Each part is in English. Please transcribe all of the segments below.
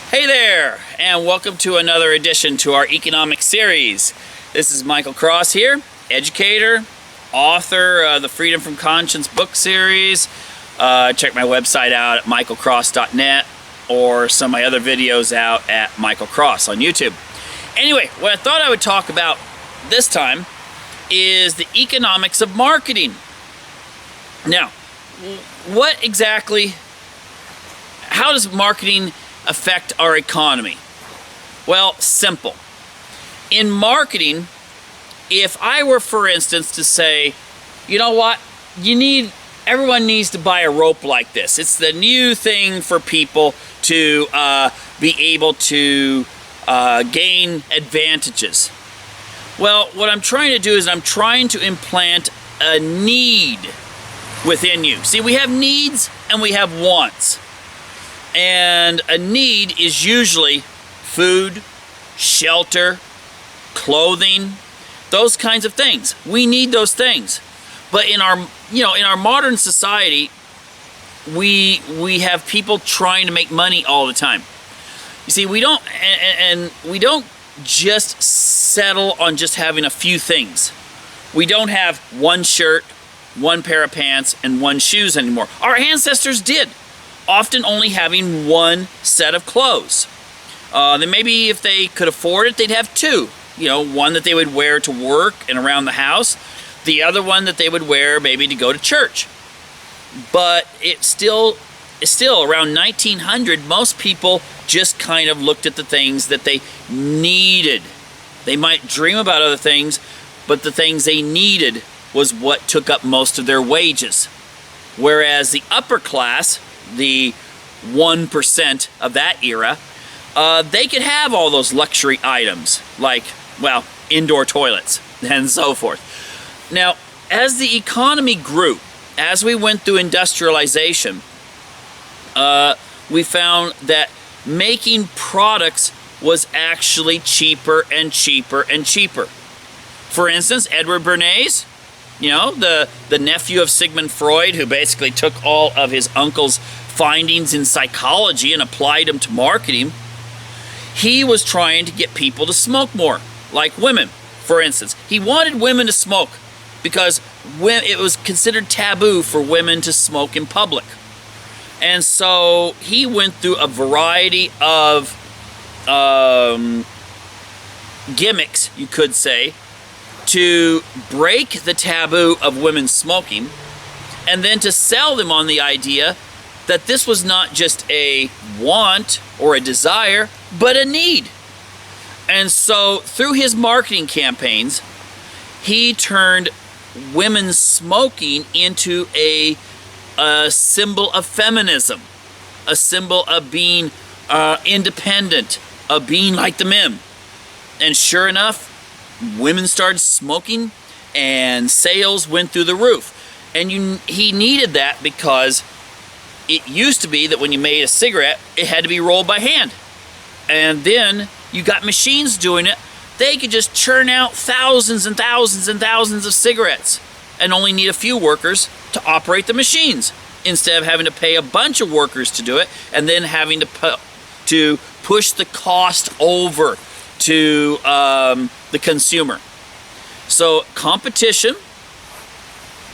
Hey there, and welcome to another edition to our economic series. This is Michael Cross here, educator, author of the Freedom from Conscience book series. Check my website out at michaelcross.net or some of my other videos out at Michael Cross on YouTube. Anyway, what I thought I would talk about this time is the economics of marketing. Now, how does marketing affect our economy? Well, simple. In marketing, if I were, for instance, to say, you know what, everyone needs to buy a rope like this. It's the new thing for people to be able to gain advantages. Well, what I'm trying to do is I'm trying to implant a need within you. See, we have needs and we have wants. And a need is usually food, shelter, clothing, those kinds of things. We need those things. But in our modern society, we have people trying to make money all the time. You see, we don't just settle on just having a few things. We don't have one shirt, one pair of pants, and one shoes anymore. Our ancestors did, often only having one set of clothes. Then maybe if they could afford it, they'd have two. One that they would wear to work and around the house, the other one that they would wear maybe to go to church. But it's still around 1900, most people just kind of looked at the things that they needed. They might dream about other things, but the things they needed was what took up most of their wages. Whereas the upper class, the 1% of that era, they could have all those luxury items like, well, indoor toilets and so forth. Now, as the economy grew, as we went through industrialization, we found that making products was actually cheaper and cheaper and cheaper. For instance, Edward Bernays, the nephew of Sigmund Freud, who basically took all of his uncle's findings in psychology and applied them to marketing, he was trying to get people to smoke more, like women, for instance. He wanted women to smoke because it was considered taboo for women to smoke in public. And so he went through a variety of gimmicks, you could say, to break the taboo of women smoking, and then to sell them on the idea that this was not just a want or a desire, but a need. And so through his marketing campaigns, he turned women's smoking into a symbol of feminism, a symbol of being independent, of being like the men. And sure enough, women started smoking and sales went through the roof. And he needed that because it used to be that when you made a cigarette, it had to be rolled by hand. And then you got machines doing it. They could just churn out thousands and thousands and thousands of cigarettes and only need a few workers to operate the machines, instead of having to pay a bunch of workers to do it and then having to push the cost over to the consumer. So competition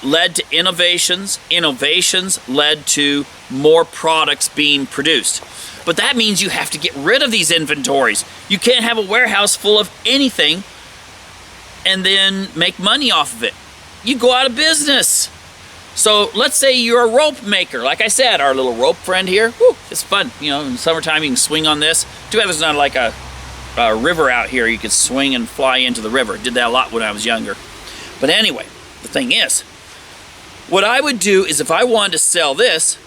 led to innovations. Innovations led to more products being produced. But that means you have to get rid of these inventories. You can't have a warehouse full of anything and then make money off of it. You go out of business. So let's say you're a rope maker. Like I said, our little rope friend here, it's fun. In summertime you can swing on this. Too bad there's not like a river out here you could swing and fly into the river. Did that a lot when I was younger. But anyway, the thing is, what I would do is if I wanted to sell this,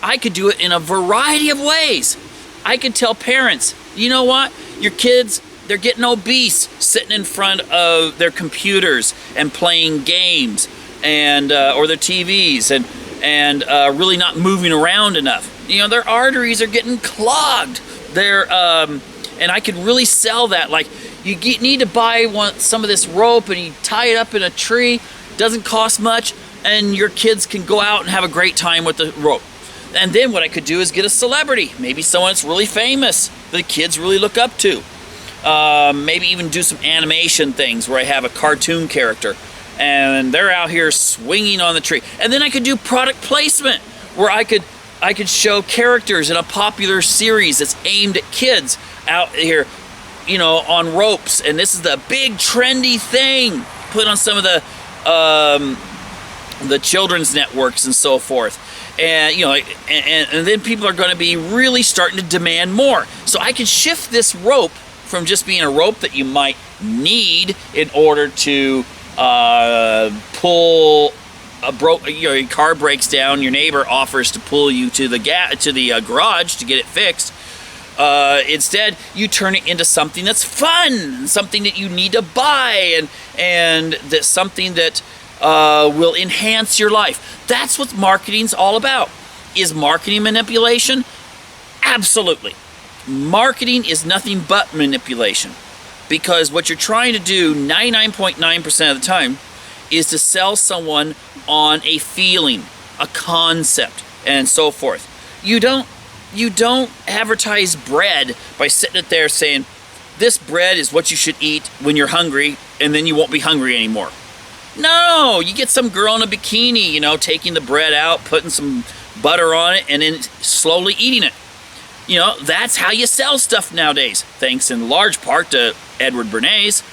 I could do it in a variety of ways. I could tell parents, you know what, your kids, they're getting obese sitting in front of their computers and playing games and or their TVs and really not moving around enough. Their arteries are getting clogged. And I could really sell that. Like, you need to buy some of this rope and you tie it up in a tree. Doesn't cost much, and your kids can go out and have a great time with the rope. And then what I could do is get a celebrity, maybe someone that's really famous that the kids really look up to. Maybe even do some animation things where I have a cartoon character and they're out here swinging on the tree. And then I could do product placement where I could show characters in a popular series that's aimed at kids out here, you know, on ropes. And this is the big trendy thing put on some of the children's networks and so forth. And, you know, and then people are going to be really starting to demand more. So I can shift this rope from just being a rope that you might need in order to pull your car breaks down, your neighbor offers to pull you to the garage to get it fixed. Instead, you turn it into something that's fun, something that you need to buy, and that's something that will enhance your life. That's what marketing's all about. Is marketing manipulation? Absolutely. Marketing is nothing but manipulation, because what you're trying to do 99.9% of the time is to sell someone on a feeling, a concept, and so forth. You don't advertise bread by sitting it there saying, this bread is what you should eat when you're hungry, and then you won't be hungry anymore. No, you get some girl in a bikini, you know, taking the bread out, putting some butter on it, and then slowly eating it. You know, that's how you sell stuff nowadays, thanks in large part to Edward Bernays.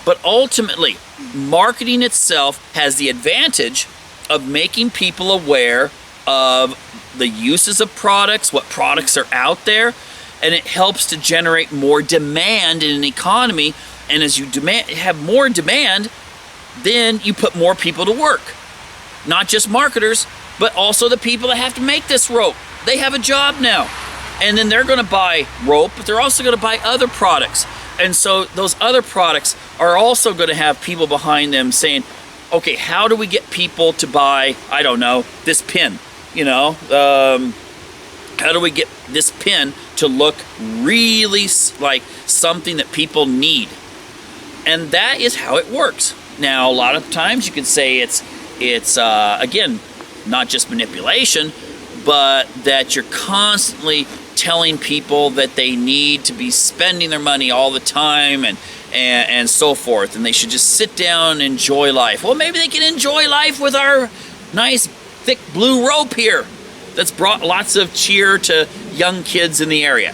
But ultimately, marketing itself has the advantage of making people aware of the uses of products, what products are out there, and it helps to generate more demand in an economy. And as you have more demand, then you put more people to work. Not just marketers, but also the people that have to make this rope. They have a job now. And then they're going to buy rope, but they're also going to buy other products. And so those other products are also going to have people behind them saying, okay, how do we get people to buy, I don't know, this pin? You know, how do we get this pin to look really like something that people need? And that is how it works. Now, a lot of times you could say it's again, not just manipulation, but that you're constantly telling people that they need to be spending their money all the time and so forth, and they should just sit down and enjoy life. Well, maybe they can enjoy life with our nice thick blue rope here that's brought lots of cheer to young kids in the area.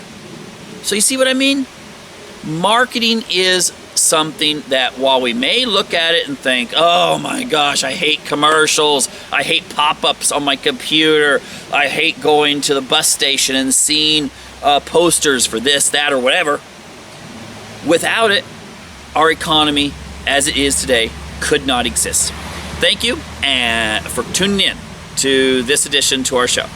So you see what I mean? Marketing is something that while we may look at it and think, oh my gosh, I hate commercials, I hate pop-ups on my computer, I hate going to the bus station and seeing posters for this, that, or whatever. Without it, our economy as it is today could not exist. Thank you for tuning in to this edition to our show.